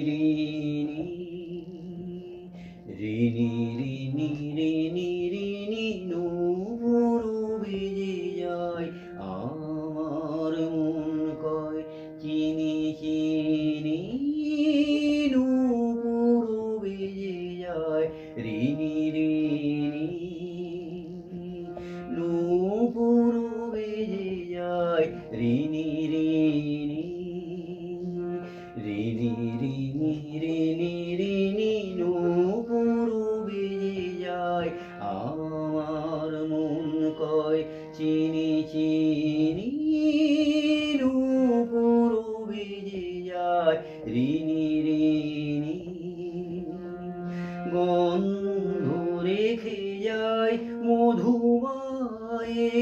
রিনি রিনি রিনি রিনি রিনি নূপুর ভিজে যায় আমার মন কয় চিনি চিনি নূপুর ভিজে যায় রিনি রিনি নূপুর ভিজে যায় রিনি রিনি রিনি রিনি রিনি রিনি নূপুর ভিজে যায় আমার মন কয় চিনি চিনি নূপুর ভিজে যায় রিনি রিনি গন্ধ রেখে যায় মধুমায়ে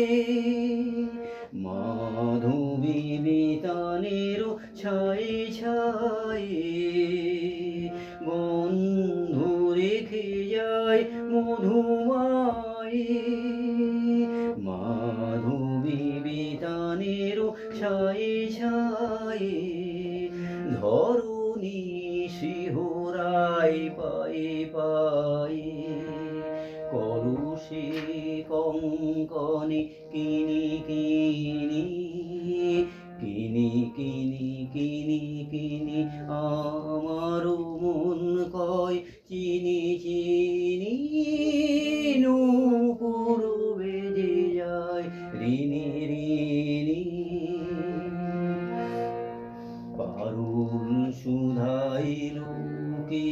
মাধবী বিতানের ছায়ে ছায়ে গন্ধ রেখে যায় মধুমায়ে মাধবী বিতানের ছায়ে ছায়ে ধরণী শিহরায় পায়ে পায়ে কলুষে কঙ্কনে কিনি কিনি কিনি কিনি কিনি কিনি আমার মন কয় চিনি চিনি নূপুর বেজে যায় রিনি রিনি পারুল সুধাইলো কে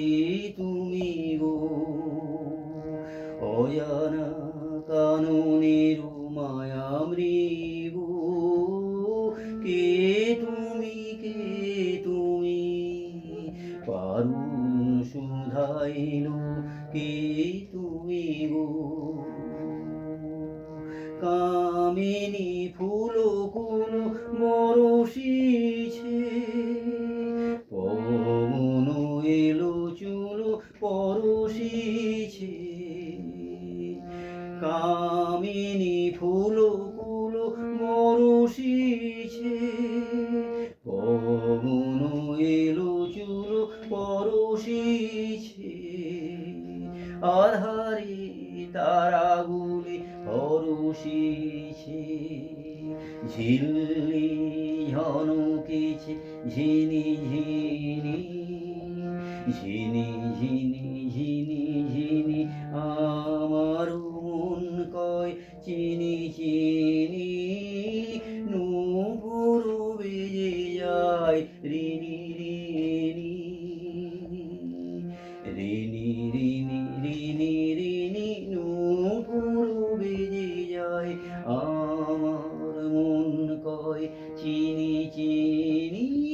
তুমি গো অজানা কাননের মায়া মৃগু কে তুমি পারুল সুধাইলো কে তুমি গো কামিনী ফুল কোন বরষিছে পবন এলো চুল পরশিছে কামিনী ফুল কুল বরষিছে পবন এলো চুল পরশিছে আধারে তারাগুলি হরষিছে ঝিল্লি ঝনকেছে ঝিনি ঝিনি ঝিনি ঝিনি ঝিনি ঝিনি আমার মন কয় চিনি চিনি নূপুর বেজে যায় রিনি রিনি রিনি রিনি রিনি রিনি নূপুর বেজে যায় আমার মন কয় চিনি চিনি